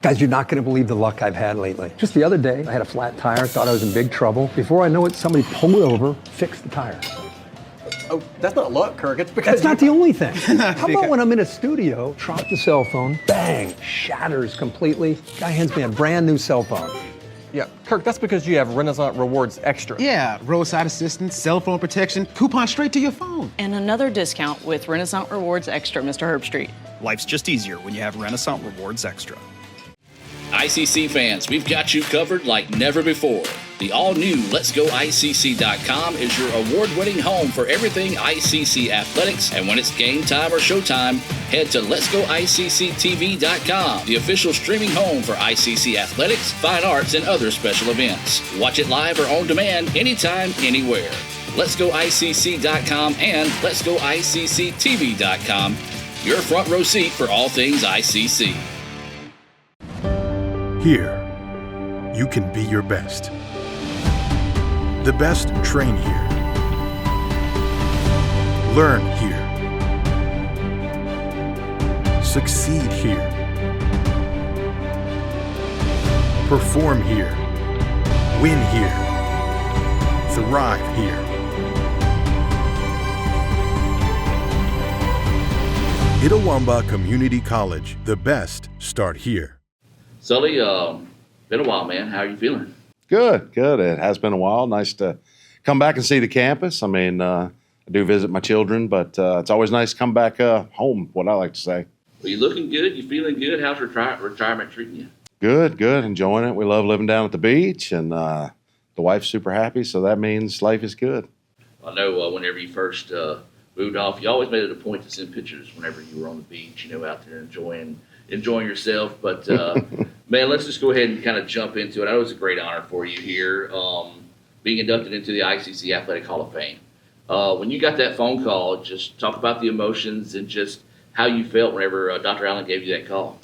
Guys, you're not going to believe the luck I've had lately. Just the other day, I had a flat tire, thought I was in big trouble. Before I know it, somebody pulled over, fixed the tire. Oh, that's not luck, Kirk. It's because That's not the only thing. How about when I'm in a studio, drop the cell phone, bang, shatters completely. Guy hands me a brand new cell phone. Yeah, Kirk, that's because you have Renaissance Rewards Extra. Yeah, roadside assistance, cell phone protection, coupon straight to your phone. And another discount with Renaissance Rewards Extra, Mr. Herbstreit. Life's just easier when you have Renaissance Rewards Extra. ICC fans, we've got you covered like never before. The all-new Let'sGoICC.com is your award-winning home for everything ICC athletics, and when it's game time or showtime, head to Let'sGoICCTV.com, the official streaming home for ICC athletics, fine arts, and other special events. Watch it live or on demand anytime, anywhere. Let'sGoICC.com and Let'sGoICCTV.com, your front row seat for all things ICC. Here, you can be your best. The best train here. Learn here. Succeed here. Perform here. Win here. Thrive here. Itawamba Community College. The best start here. Sully, been a while, man. How are you feeling? Good. It has been a while. Nice to come back and see the campus. I mean, I do visit my children, but it's always nice to come back home, what I like to say. Well, you looking good? You feeling good? How's retirement treating you? Good. Enjoying it. We love living down at the beach, and the wife's super happy, so that means life is good. I know whenever you first moved off, you always made it a point to send pictures whenever you were on the beach, out there enjoying yourself. But, man, let's just go ahead and kind of jump into it. I know it's a great honor for you here, being inducted into the ICC Athletic Hall of Fame. When you got that phone call, just talk about the emotions and just how you felt whenever Dr. Allen gave you that call.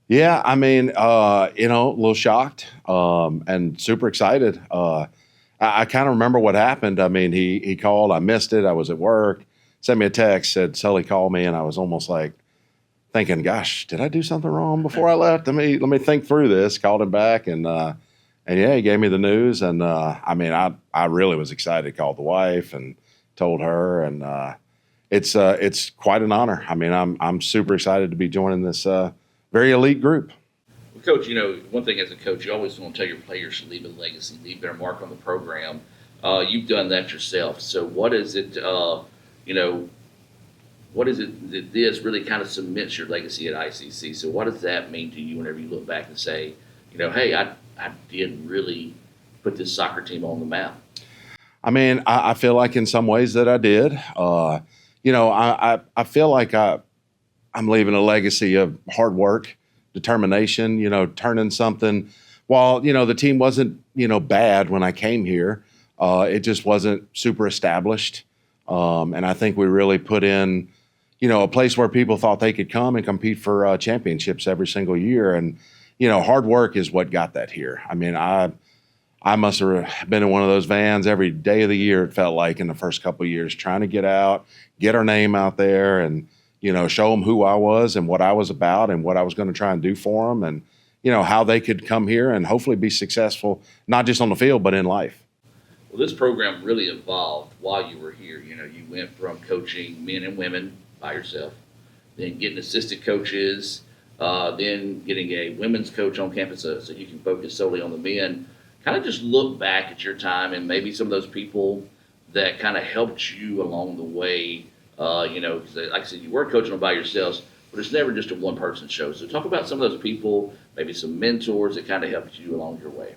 Yeah, I mean, a little shocked and super excited. I kind of remember what happened. I mean, he called. I missed it. I was at work. Sent me a text, said, Sully called me, and I was almost like, thinking, gosh, did I do something wrong before I left? Let me think through this. Called him back, and yeah, he gave me the news. And I mean, I really was excited. Called the wife and told her, and it's quite an honor. I mean, I'm super excited to be joining this very elite group. Well, Coach, one thing as a coach, you always want to tell your players to leave a legacy, leave their mark on the program. You've done that yourself. So what is it? What is it that this really kind of cements your legacy at ICC? So what does that mean to you whenever you look back and say, hey, I did really put this soccer team on the map? I mean, I feel like in some ways that I did. I feel like I'm leaving a legacy of hard work, determination, turning something. While, the team wasn't, bad when I came here, it just wasn't super established. And I think we really put in, a place where people thought they could come and compete for championships every single year. And, hard work is what got that here. I mean, I must have been in one of those vans every day of the year, it felt like, in the first couple of years, trying to get out, get our name out there, and, show them who I was and what I was about and what I was going to try and do for them, and, how they could come here and hopefully be successful, not just on the field, but in life. Well, this program really evolved while you were here. You went from coaching men and women by yourself, then getting assistant coaches, then getting a women's coach on campus so you can focus solely on the men. Kind of just look back at your time and maybe some of those people that kind of helped you along the way. Because like I said, you were coaching them by yourselves, but it's never just a one-person show. So talk about some of those people, maybe some mentors that kind of helped you along your way.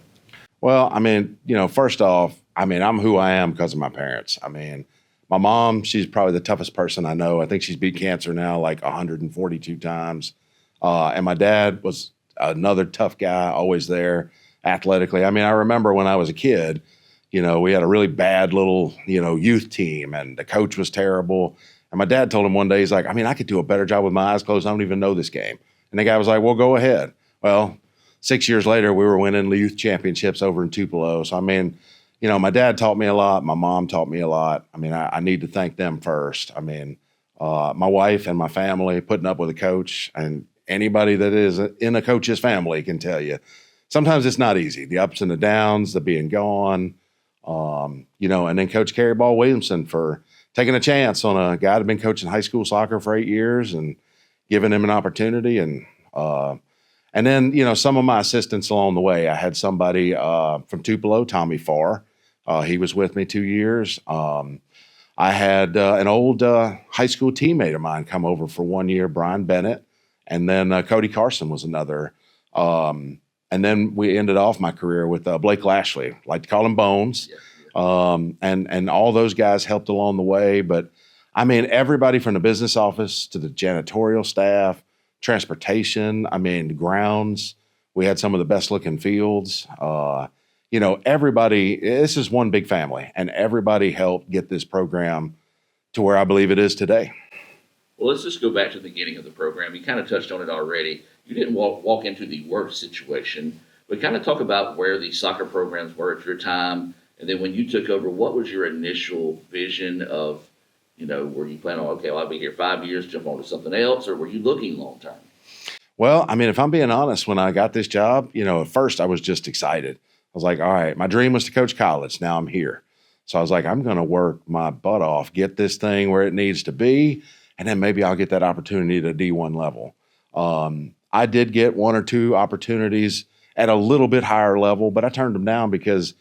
Well, I mean, first off, I'm who I am because of my parents. I mean, my mom, she's probably the toughest person I know. I think she's beat cancer now like 142 times. And my dad was another tough guy, always there athletically. I mean, I remember when I was a kid, we had a really bad little, youth team, and the coach was terrible. And my dad told him one day, he's like, I could do a better job with my eyes closed. I don't even know this game. And the guy was like, well, go ahead. Well, 6 years later, we were winning the youth championships over in Tupelo. So, my dad taught me a lot. My mom taught me a lot. I need to thank them first. My wife and my family putting up with a coach, and anybody that is in a coach's family can tell you. Sometimes it's not easy. The ups and the downs, the being gone, and then Coach Carrie Ball Williamson for taking a chance on a guy that had been coaching high school soccer for 8 years and giving him an opportunity. And then, some of my assistants along the way. I had somebody from Tupelo, Tommy Farr. He was with me 2 years. I had an old high school teammate of mine come over for 1 year, Brian Bennett. And then Cody Carson was another. And then we ended off my career with Blake Lashley, like to call him Bones. And all those guys helped along the way. But I mean, everybody from the business office to the janitorial staff, transportation, grounds. We had some of the best looking fields. Everybody, this is one big family, and everybody helped get this program to where I believe it is today. Well, let's just go back to the beginning of the program. You kind of touched on it already. You didn't walk into the work situation, but kind of talk about where the soccer programs were at your time. And then when you took over, what was your initial vision of, were you planning on, okay, well, I'll be here 5 years, jump on to something else, or were you looking long term? Well, if I'm being honest, when I got this job, at first I was just excited. I was like, all right, my dream was to coach college. Now I'm here. So I was like, I'm going to work my butt off, get this thing where it needs to be, and then maybe I'll get that opportunity at a D1 level. I did get 1 or 2 opportunities at a little bit higher level, but I turned them down because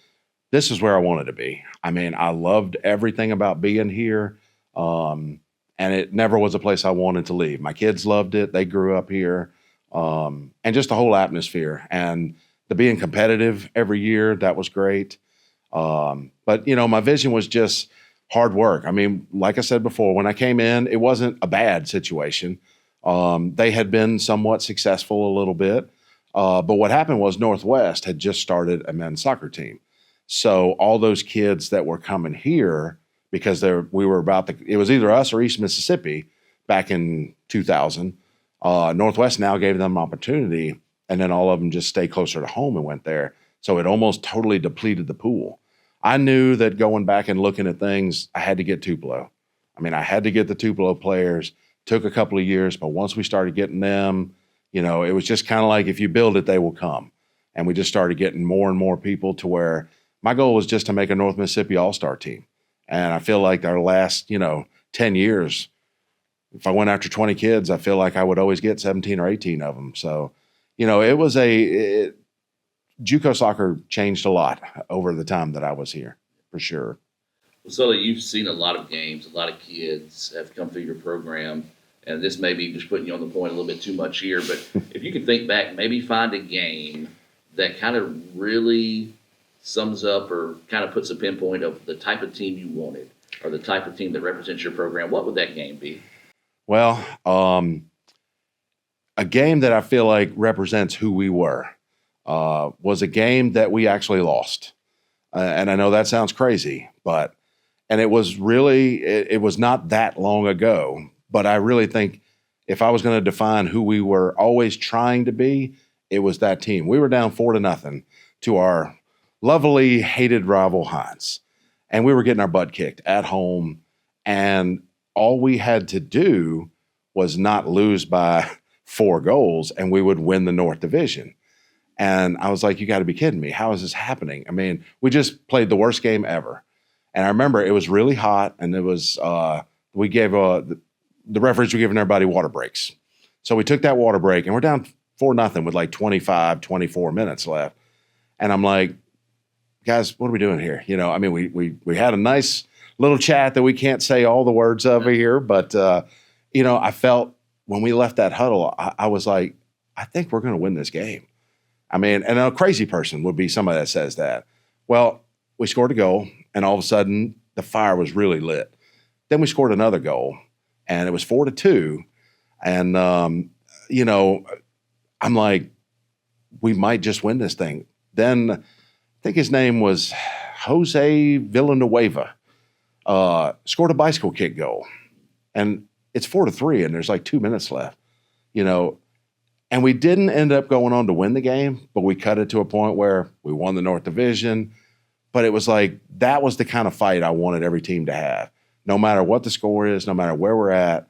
this is where I wanted to be. I loved everything about being here, and it never was a place I wanted to leave. My kids loved it. They grew up here, and just the whole atmosphere. And the being competitive every year, that was great. But my vision was just hard work. Like I said before, when I came in, it wasn't a bad situation. They had been somewhat successful a little bit. But what happened was Northwest had just started a men's soccer team. So all those kids that were coming here, because it was either us or East Mississippi back in 2000, Northwest now gave them an opportunity, and then all of them just stayed closer to home and went there. So it almost totally depleted the pool. I knew that going back and looking at things, I had to get Tupelo. I had to get the Tupelo players. Took a couple of years, but once we started getting them, it was just kind of like, if you build it, they will come. And we just started getting more and more people to where my goal was just to make a North Mississippi All-Star team. And I feel like our last, 10 years, if I went after 20 kids, I feel like I would always get 17 or 18 of them. So, it was JUCO soccer changed a lot over the time that I was here, for sure. Well, Sully, you've seen a lot of games. A lot of kids have come through your program. And this may be just putting you on the point a little bit too much here, but if you can think back, maybe find a game that kind of really sums up or kind of puts a pinpoint of the type of team you wanted or the type of team that represents your program, what would that game be? Well, a game that I feel like represents who we were was a game that we actually lost. And I know that sounds crazy, and it was really, it was not that long ago. But I really think if I was going to define who we were always trying to be, it was that team. We were down 4-0 to our lovely hated rival Heinz. And we were getting our butt kicked at home. And all we had to do was not lose by 4 goals, and we would win the North Division. And I was like, you got to be kidding me. How is this happening? We just played the worst game ever. And I remember it was really hot, and it was we gave the referees were giving everybody water breaks. So we took that water break, and we're down 4-0 with like 25, 24 minutes left. And I'm like, guys, what are we doing here? We had a nice little chat that we can't say all the words of here, but, I felt when we left that huddle, I was like, I think we're going to win this game. And a crazy person would be somebody that says that. Well, we scored a goal, and all of a sudden, the fire was really lit. Then we scored another goal, and it was 4-2. And, I'm like, we might just win this thing. Then I think his name was Jose Villanueva, scored a bicycle kick goal. And it's 4-3, and there's like 2 minutes left, And we didn't end up going on to win the game, but we cut it to a point where we won the North Division. But it was like, that was the kind of fight I wanted every team to have. No matter what the score is, no matter where we're at,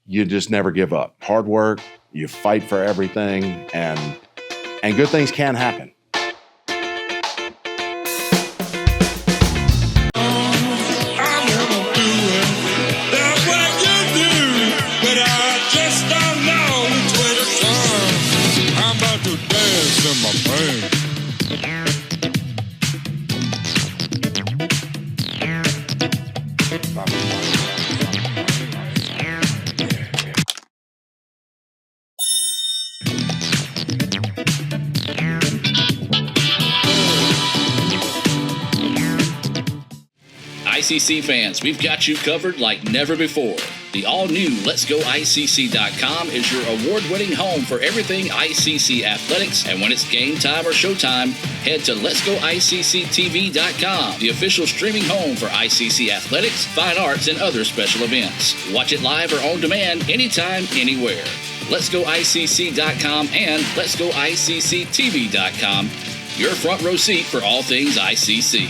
you just never give up. Hard work, You fight for everything, and good things can happen. ICC fans, we've got you covered like never before. The all-new Let'sGoICC.com is your award-winning home for everything ICC athletics, and when it's game time or showtime, head to Let'sGoICCTV.com, the official streaming home for ICC athletics, fine arts, and other special events. Watch it live or on demand anytime, anywhere. Let'sGoICC.com and Let'sGoICCTV.com, your front row seat for all things ICC.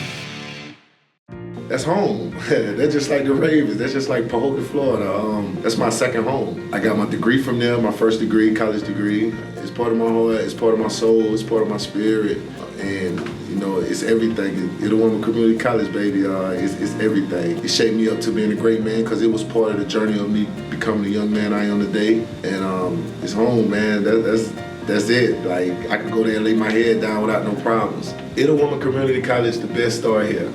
That's home. That's just like the Ravens. That's just like Pahokee, Florida. That's my second home. I got my degree from there, my first degree, college degree. It's part of my heart, it's part of my soul, it's part of my spirit. And, you know, it's everything. Itawamba Community College, baby, it's everything. It shaped me up to being a great man because it was part of the journey of me becoming the young man I am today. And it's home, man. That's it. Like, I could go there and lay my head down without no problems. Itawamba Community College, the best start here.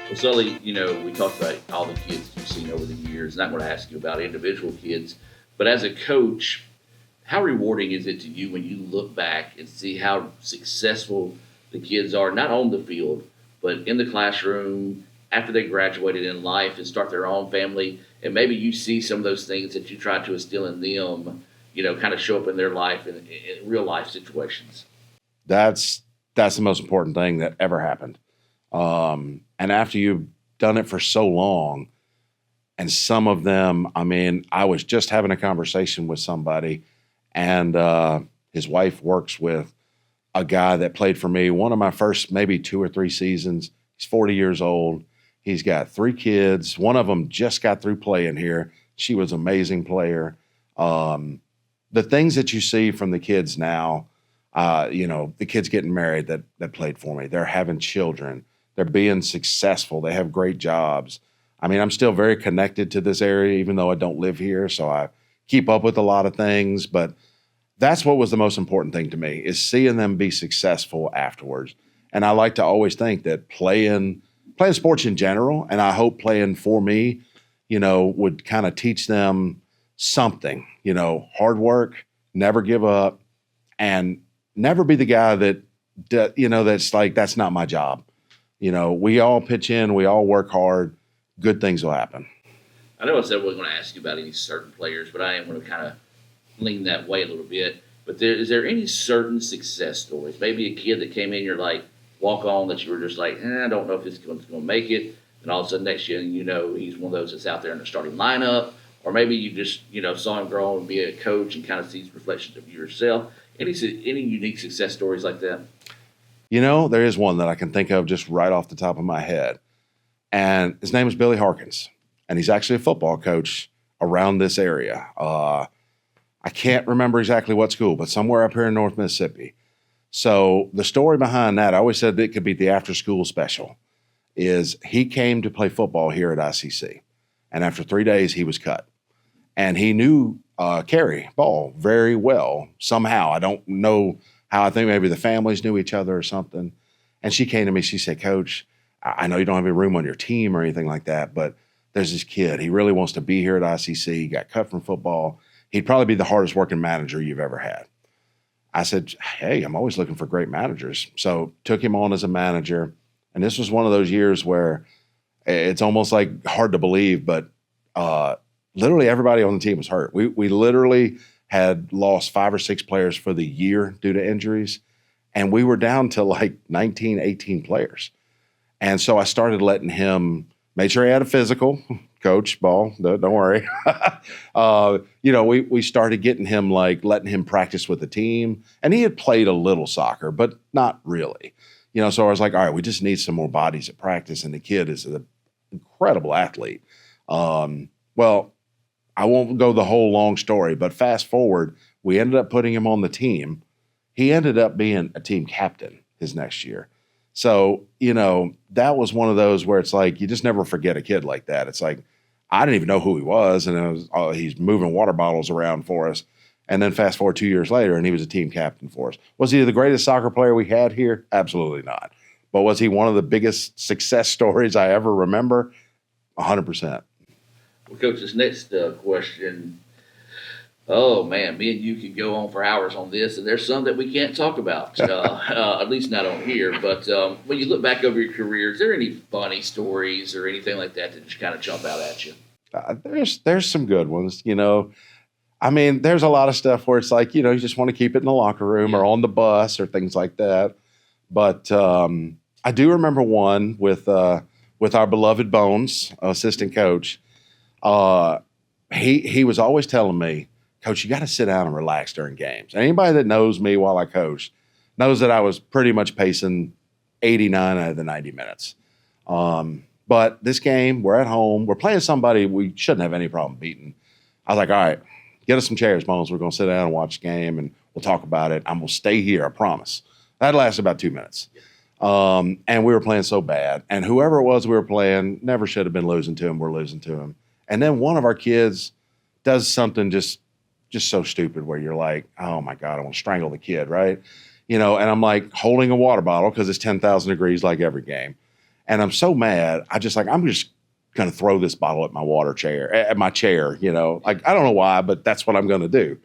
Well, Sully, you know, we talked about all the kids you've seen over the years. Not going to ask you about individual kids, but as a coach, how rewarding is it to you when you look back and see how successful the kids are, not on the field, but in the classroom, after they graduated in life and start their own family, and maybe you see some of those things that you try to instill in them, you know, kind of show up in their life in real life situations? That's the most important thing that ever happened. And after you've done it for so long, and some of them, I mean, I was just having a conversation with somebody, and his wife works with a guy that played for me one of my first maybe 2 or 3 seasons. He's 40 years old. He's got 3 kids. One of them just got through playing here. She was an amazing player. The things that you see from the kids now, you know, the kids getting married that played for me, they're having children. They're being successful. They have great jobs. I mean, I'm still very connected to this area, even though I don't live here. So I keep up with a lot of things. But that's what was the most important thing to me, is seeing them be successful afterwards. And I like to always think that playing sports in general, and I hope playing for me, you know, would kind of teach them something, you know, hard work, never give up, and never be the guy that you know, that's like, that's not my job. You know, we all pitch in, we all work hard, good things will happen. I know I said I wasn't going to ask you about any certain players, but I am going to kind of lean that way a little bit. But is there any certain success stories? Maybe a kid that came in, you're like, walk on, that you were just like, I don't know if this one's going to make it. And all of a sudden next year, you know, he's one of those that's out there in the starting lineup. Or maybe you just, you know, saw him grow and be a coach and kind of sees reflections of yourself. Any unique success stories like that? You know, there is one that I can think of just right off the top of my head. And his name is Billy Harkins. And he's actually a football coach around this area. I can't remember exactly what school, but somewhere up here in North Mississippi. So the story behind that, I always said that it could be the after-school special, is he came to play football here at ICC. And after 3 days, he was cut. And he knew Carrie Ball very well somehow. I don't know how. I think maybe the families knew each other or something. And she came to me, she said, Coach, I know you don't have any room on your team or anything like that, but there's this kid. He really wants to be here at ICC. He got cut from football. He'd probably be the hardest working manager you've ever had. I said, hey, I'm always looking for great managers. So took him on as a manager. And this was one of those years where it's almost like hard to believe, but literally everybody on the team was hurt. We literally had lost 5 or 6 players for the year due to injuries. And we were down to like 19, 18 players. And so I started letting him, made sure he had a physical. Coach Ball, don't worry. You know, we started getting him, like letting him practice with the team. And he had played a little soccer, but not really. You know, so I was like, all right, we just need some more bodies at practice. And the kid is incredible athlete. Well, I won't go the whole long story, but fast forward, we ended up putting him on the team. He ended up being a team captain his next year. So, that was one of those where it's like, you just never forget a kid like that. It's like, I didn't even know who he was. And it was, he's moving water bottles around for us. And then fast forward 2 years later, and he was a team captain for us. Was he the greatest soccer player we had here? Absolutely not. But was he one of the biggest success stories I ever remember? 100%. Well, Coach, this next question, oh, man, me and you could go on for hours on this, and there's some that we can't talk about, at least not on here. But when you look back over your career, is there any funny stories or anything like that that just kind of jump out at you? There's some good ones, I mean, there's a lot of stuff where it's like, you just want to keep it in the locker room or on the bus or things like that. But I do remember one with our beloved Bones, assistant coach. He was always telling me, Coach, you got to sit down and relax during games. Anybody that knows me while I coached knows that I was pretty much pacing 89 out of the 90 minutes. But this game, we're at home. We're playing somebody we shouldn't have any problem beating. I was like, all right, get us some chairs, Bones. We're going to sit down and watch the game, and we'll talk about it. I'm going to stay here, I promise. That lasted about 2 minutes. And we were playing so bad. And whoever it was we were playing never should have been losing to him. We're losing to him. And then one of our kids does something just so stupid where you're like, oh, my God, I want to strangle the kid, right? And I'm like holding a water bottle because it's 10,000 degrees like every game. And I'm so mad. I'm just going to throw this bottle at my chair, Like, I don't know why, but that's what I'm going to do.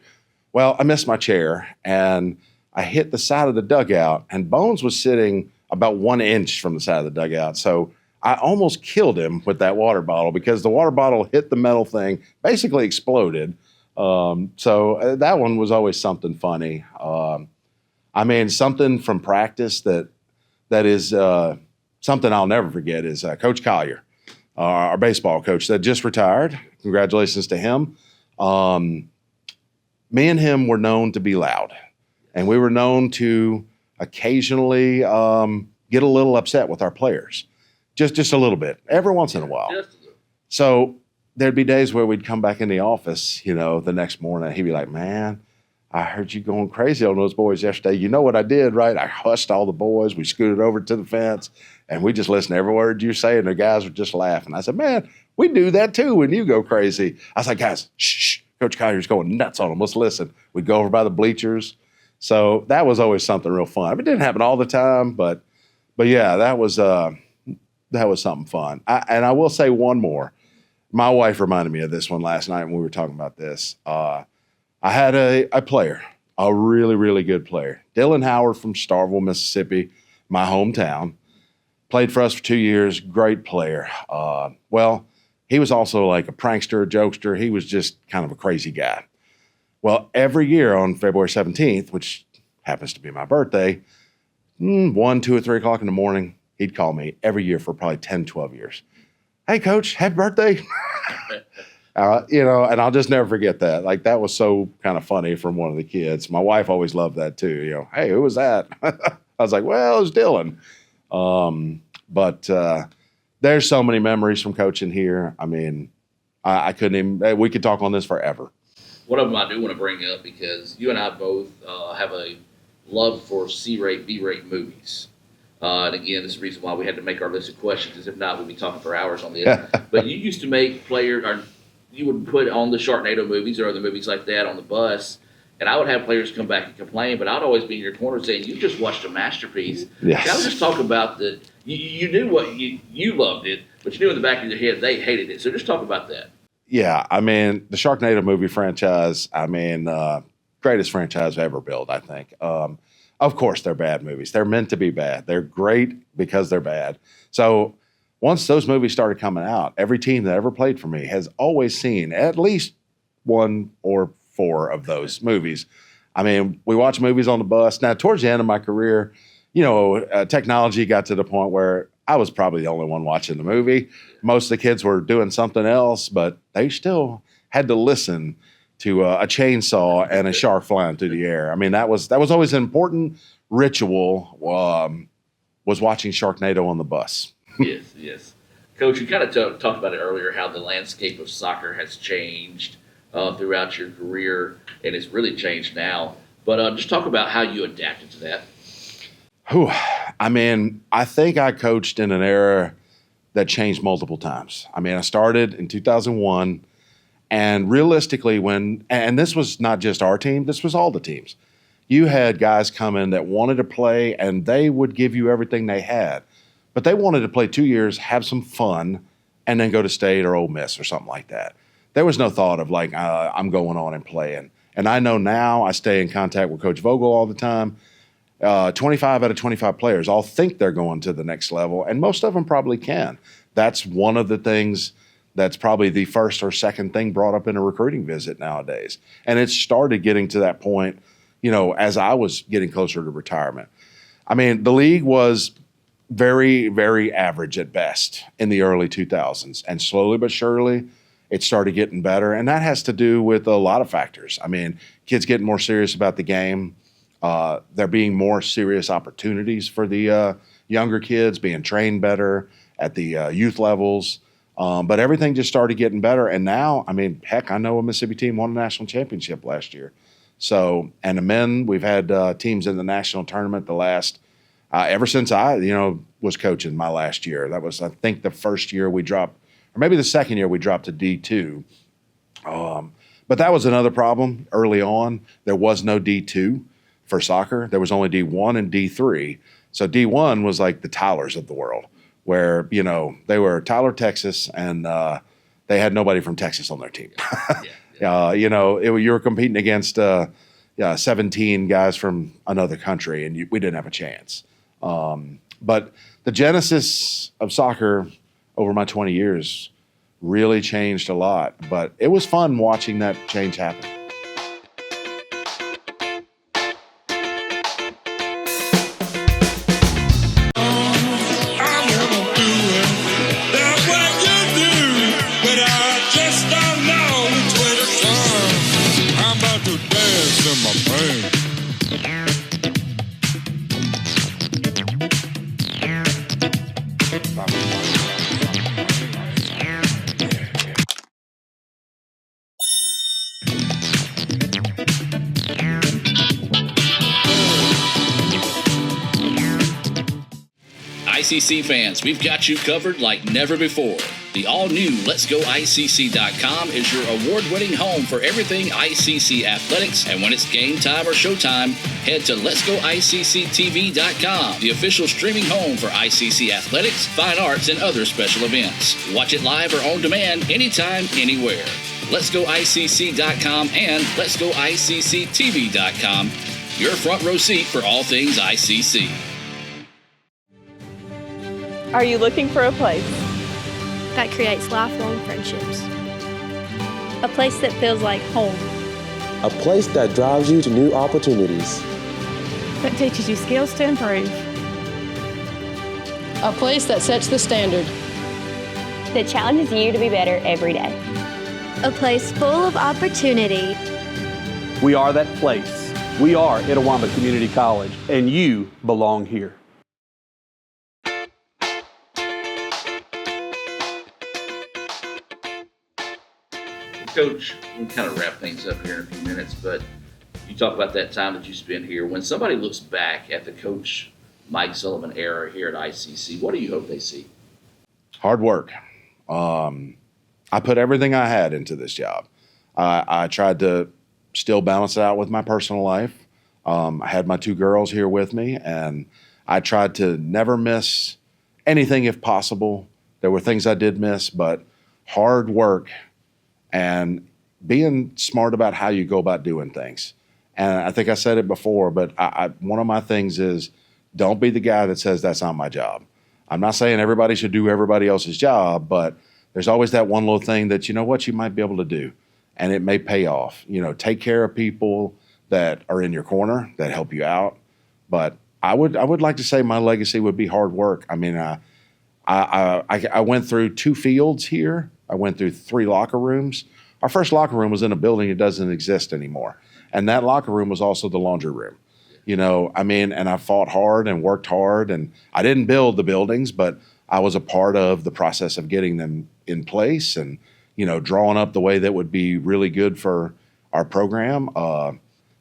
Well, I missed my chair, and I hit the side of the dugout, and Bones was sitting about 1 inch from the side of the dugout. So I almost killed him with that water bottle because the water bottle hit the metal thing, basically exploded. So that one was always something funny. I mean, something from practice that is something I'll never forget is Coach Collier, our baseball coach that just retired. Congratulations to him. Me and him were known to be loud, and we were known to occasionally get a little upset with our players, just a little bit, every once in a while. So there'd be days where we'd come back in the office, the next morning. He'd be like, man, I heard you going crazy on those boys yesterday. You know what I did, right? I hushed all the boys. We scooted over to the fence, and we just listened to every word you say, and the guys were just laughing. I said, man, we do that too when you go crazy. I was like, guys, shh, Coach Collier's going nuts on them. Let's listen. We'd go over by the bleachers. So that was always something real fun. It didn't happen all the time, but yeah, that was something fun. And I will say one more. My wife reminded me of this one last night when we were talking about this. I had a player, a really, really good player. Dylan Howard from Starville, Mississippi, my hometown. Played for us for 2 years, great player. Well, he was also like a prankster, a jokester. He was just kind of a crazy guy. Well, every year on February 17th, which happens to be my birthday, 1, 2, or 3 o'clock in the morning, he'd call me every year for probably 10, 12 years. Hey, Coach, happy birthday. And I'll just never forget that. Like, that was so kind of funny from one of the kids. My wife always loved that too. Hey, who was that? I was like, well, it was Dylan. But there's so many memories from coaching here. I mean, I couldn't even, we could talk on this forever. One of them I do want to bring up because you and I both have a love for C-rate, B-rate movies. And again, this is the reason why we had to make our list of questions, because if not, we'd be talking for hours on this. But you used to make you would put on the Sharknado movies or other movies like that on the bus, and I would have players come back and complain, but I'd always be in your corner saying, you just watched a masterpiece. Yes. I was just talking about that you knew what you loved it, but you knew in the back of your head they hated it. So just talk about that. Yeah, I mean, the Sharknado movie franchise, greatest franchise ever built, I think. Of course, they're bad movies. They're meant to be bad. They're great because they're bad. So once those movies started coming out, every team that ever played for me has always seen at least 1 or 4 of those movies. I mean, we watch movies on the bus. Now, towards the end of my career, technology got to the point where I was probably the only one watching the movie. Most of the kids were doing something else, but they still had to listen to a chainsaw and a shark flying through the air. I mean, that was always an important ritual, was watching Sharknado on the bus. Yes. Coach, you kind of talked about it earlier, how the landscape of soccer has changed throughout your career, and it's really changed now. But just talk about how you adapted to that. Whew. I mean, I think I coached in an era that changed multiple times. I mean, I started in 2001, and realistically, and this was not just our team, this was all the teams. You had guys come in that wanted to play, and they would give you everything they had. But they wanted to play 2 years, have some fun, and then go to State or Ole Miss or something like that. There was no thought of like, I'm going on and playing. And I know now, I stay in contact with Coach Vogel all the time. 25 out of 25 players all think they're going to the next level, and most of them probably can. That's one of the things that's probably the first or second thing brought up in a recruiting visit nowadays. And it started getting to that point, as I was getting closer to retirement. I mean, the league was very, very average at best in the early 2000s. And slowly but surely, it started getting better. And that has to do with a lot of factors. I mean, kids getting more serious about the game. There being more serious opportunities for the younger kids, being trained better at the youth levels. But everything just started getting better. And now, I mean, heck, I know a Mississippi team won a national championship last year. So, and the men, we've had teams in the national tournament the last ever since I, was coaching my last year. That was, I think, the first year we dropped, or maybe the second year we dropped to D2. But that was another problem early on. There was no D2 for soccer. There was only D1 and D3. So D1 was like the Tylers of the world, where, they were Tyler, Texas, and they had nobody from Texas on their team. You were competing against 17 guys from another country, and we didn't have a chance. But the genesis of soccer over my 20 years really changed a lot. But it was fun watching that change happen. ICC fans, we've got you covered like never before. The all-new Let'sGoICC.com is your award-winning home for everything ICC athletics, and when it's game time or showtime, head to Let'sGoICCTV.com, the official streaming home for ICC athletics, fine arts, and other special events. Watch it live or on demand anytime, anywhere. Let'sGoICC.com and Let'sGoICCTV.com, your front row seat for all things ICC. Are you looking for a place that creates lifelong friendships? A place that feels like home. A place that drives you to new opportunities. That teaches you skills to improve. A place that sets the standard. That challenges you to be better every day. A place full of opportunity. We are that place. We are Itawamba Community College, and you belong here. Coach, we'll kind of wrap things up here in a few minutes, but you talk about that time that you spent here. When somebody looks back at the Coach Mike Sullivan era here at ICC, what do you hope they see? Hard work. I put everything I had into this job. I tried to still balance it out with my personal life. I had my two girls here with me, and I tried to never miss anything if possible. There were things I did miss, but hard work and being smart about how you go about doing things. And I think I said it before, but one of my things is don't be the guy that says that's not my job. I'm not saying everybody should do everybody else's job, but there's always that one little thing that, you might be able to do, and it may pay off. Take care of people that are in your corner, that help you out. But I would like to say my legacy would be hard work. I mean, I went through 2 fields here. I went through 3 locker rooms. Our first locker room was in a building that doesn't exist anymore. And that locker room was also the laundry room. And I fought hard and worked hard. And I didn't build the buildings, but I was a part of the process of getting them in place and, drawing up the way that would be really good for our program.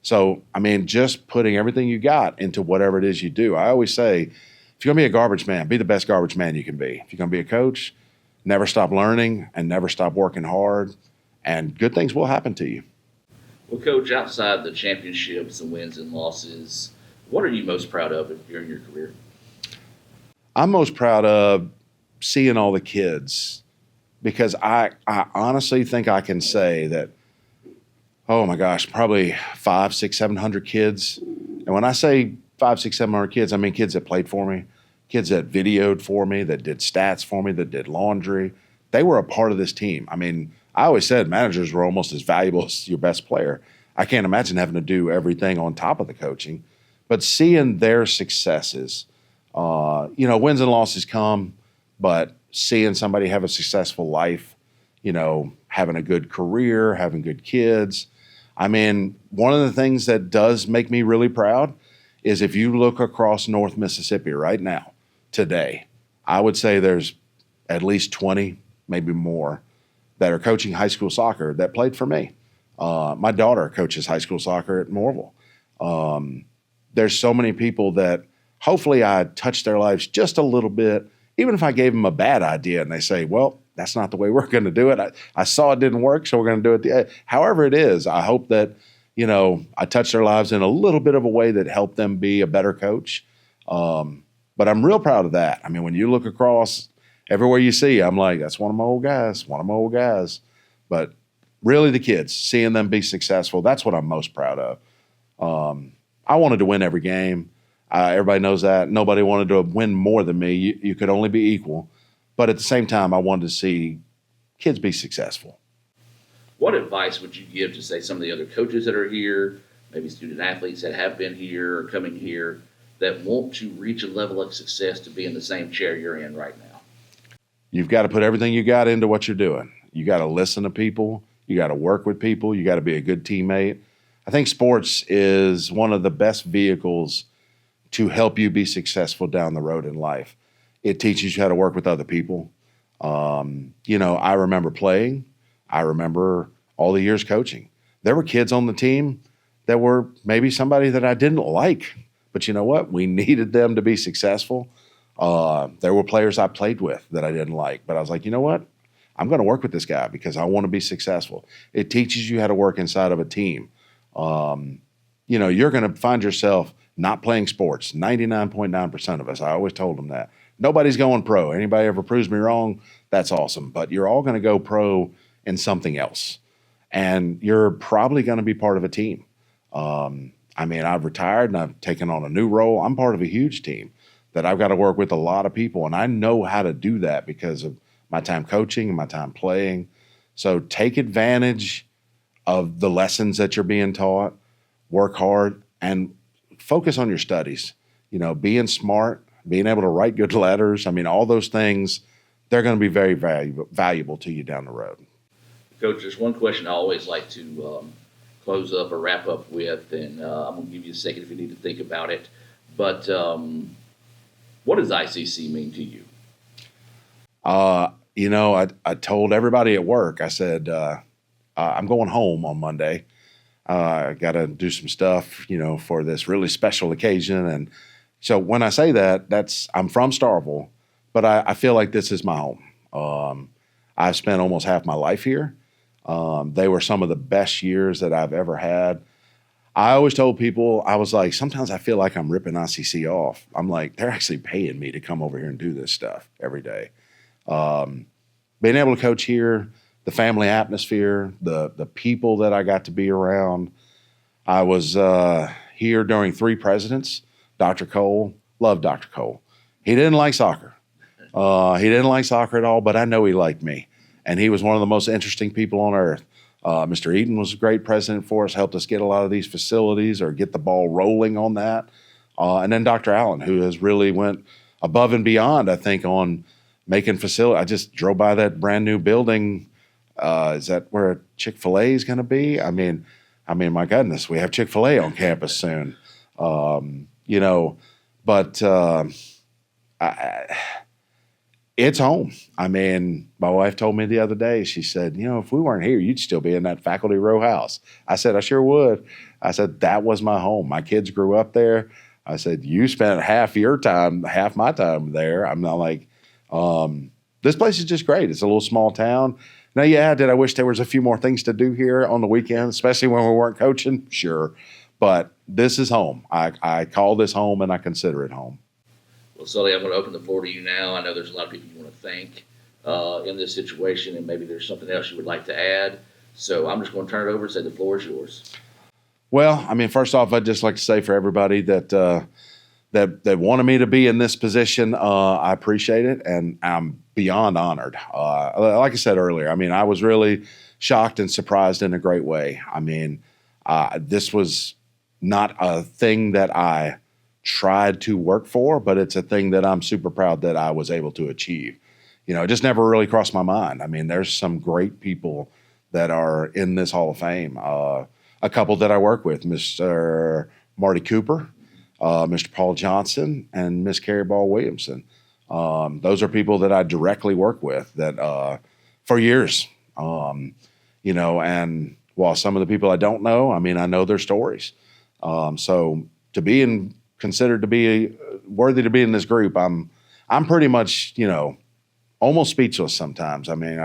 So, I mean, just putting everything you got into whatever it is you do. I always say, if you're going to be a garbage man, be the best garbage man you can be. If you're going to be a coach, never stop learning and never stop working hard, and good things will happen to you. Well, Coach, outside the championships, the wins and losses, what are you most proud of during your career? I'm most proud of seeing all the kids, because I honestly think I can say that, oh my gosh, probably 500, 600, 700 kids. And when I say 500, 600, 700 kids, I mean kids that played for me, kids that videoed for me, that did stats for me, that did laundry. They were a part of this team. I mean, I always said managers were almost as valuable as your best player. I can't imagine having to do everything on top of the coaching, but seeing their successes, wins and losses come, but seeing somebody have a successful life, having a good career, having good kids. I mean, one of the things that does make me really proud is if you look across North Mississippi right now, today, I would say there's at least 20, maybe more, that are coaching high school soccer that played for me. My daughter coaches high school soccer at Morville. There's so many people that hopefully I touched their lives just a little bit, even if I gave them a bad idea and they say, well, that's not the way we're going to do it. I saw it didn't work, so we're going to do it. However it is, I hope that, I touched their lives in a little bit of a way that helped them be a better coach. But I'm real proud of that. I mean, when you look across everywhere you see, I'm like, that's one of my old guys. But really the kids, seeing them be successful, that's what I'm most proud of. I wanted to win every game. Everybody knows that. Nobody wanted to win more than me. You could only be equal. But at the same time, I wanted to see kids be successful. What advice would you give to, say, some of the other coaches that are here, maybe student athletes that have been here or coming here, that want to reach a level of success to be in the same chair you're in right now? You've got to put everything you got into what you're doing. You got to listen to people. You got to work with people. You got to be a good teammate. I think sports is one of the best vehicles to help you be successful down the road in life. It teaches you how to work with other people. I remember playing. I remember all the years coaching. There were kids on the team that were maybe somebody that I didn't like, but you know what? We needed them to be successful. There were players I played with that I didn't like, but I was like, you know what? I'm going to work with this guy because I want to be successful. It teaches you how to work inside of a team. You're going to find yourself not playing sports. 99.9% of us. I always told them that. Nobody's going pro. Anybody ever proves me wrong, that's awesome. But you're all going to go pro in something else. And you're probably going to be part of a team. I've retired and I've taken on a new role. I'm part of a huge team that I've got to work with a lot of people. And I know how to do that because of my time coaching and my time playing. So take advantage of the lessons that you're being taught, work hard, and focus on your studies. Being smart, being able to write good letters. All those things, they're going to be very valuable to you down the road. Coach, there's one question I always like to close up or wrap up with, and I'm going to give you a second if you need to think about it. But what does ICC mean to you? I told everybody at work, I said, I'm going home on Monday. I got to do some stuff, for this really special occasion. And so when I say that, I'm from Starkville, but I feel like this is my home. I've spent almost half my life here. They were some of the best years that I've ever had. I always told people, I was like, sometimes I feel like I'm ripping ICC off. I'm like, they're actually paying me to come over here and do this stuff every day. Being able to coach here, the family atmosphere, the people that I got to be around. I was here during 3 presidents. Dr. Cole, loved Dr. Cole. He didn't like soccer. He didn't like soccer at all, but I know he liked me. And he was one of the most interesting people on earth. Mr. Eaton was a great president for us, helped us get a lot of these facilities or get the ball rolling on that. And then Dr. Allen, who has really went above and beyond, I think, on making facility. I just drove by that brand new building. Is that where a Chick-fil-A is going to be? I mean, my goodness, we have Chick-fil-A on campus soon. it's home. I mean, my wife told me the other day, she said, if we weren't here, you'd still be in that faculty row house. I said, I sure would. I said, that was my home. My kids grew up there. I said, you spent half my time there. I'm not like, this place is just great. It's a little small town. Now, yeah, did I wish there was a few more things to do here on the weekends, especially when we weren't coaching? Sure. But this is home. I call this home, and I consider it home. Well, Sully, I'm going to open the floor to you now. I know there's a lot of people you want to thank in this situation, and maybe there's something else you would like to add. So I'm just going to turn it over and say the floor is yours. Well, I mean, first off, I'd just like to say for everybody that that wanted me to be in this position, I appreciate it, and I'm beyond honored. Like I said earlier, I mean, I was really shocked and surprised in a great way. I mean, this was not a thing that I tried to work for, but it's a thing that I'm super proud that I was able to achieve. It just never really crossed my mind. I mean, there's some great people that are in this Hall of Fame. A couple that I work with, Mr. Marty Cooper, Mr. Paul Johnson, and Miss Carrie Ball Williamson. Those are people that I directly work with that for years. And while some of the people I don't know, I mean, I know their stories. So to be considered to be worthy to be in this group, I'm pretty much, almost speechless sometimes. I mean,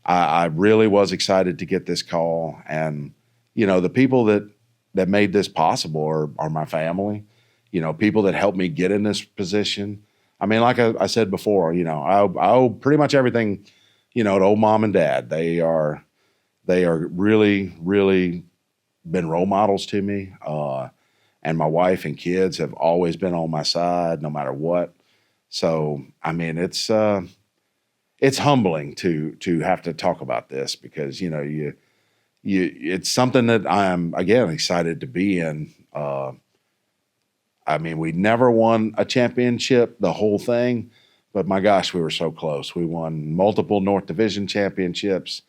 I really was excited to get this call, and the people that made this possible are my family. People that helped me get in this position. I mean, like I said before, I owe pretty much everything, to old mom and dad. They are really, really been role models to me. And my wife and kids have always been on my side, no matter what. So, I mean, it's humbling to have to talk about this because it's something that I'm again excited to be in. I mean, we never won a championship, the whole thing, but my gosh, we were so close. We won multiple North Division championships.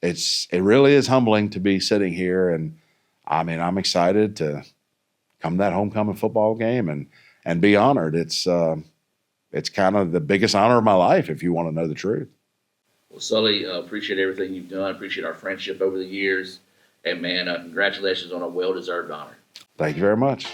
It really is humbling to be sitting here, and I mean, I'm excited to come to that homecoming football game and be honored. It's kind of the biggest honor of my life, if you want to know the truth. Well, Sully, appreciate everything you've done. Appreciate our friendship over the years. And, man, congratulations on a well-deserved honor. Thank you very much.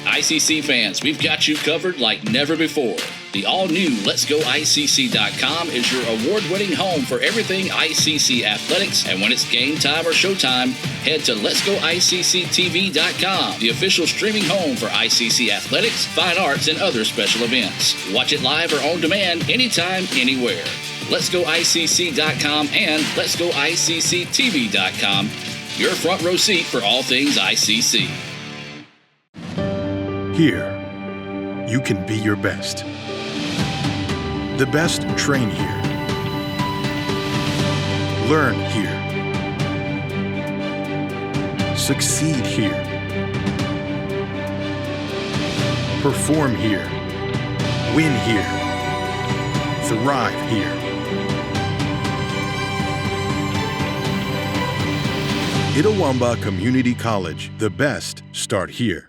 ICC fans, we've got you covered like never before. The all-new Let'sGoICC.com is your award-winning home for everything ICC athletics, and when it's game time or showtime, head to Let'sGoICCTV.com, the official streaming home for ICC athletics, fine arts, and other special events. Watch it live or on demand anytime, anywhere. Let'sGoICC.com and Let'sGoICCTV.com, your front row seat for all things ICC. Here, you can be your best. The best train here. Learn here. Succeed here. Perform here. Win here. Thrive here. Itawamba Community College. The best start here.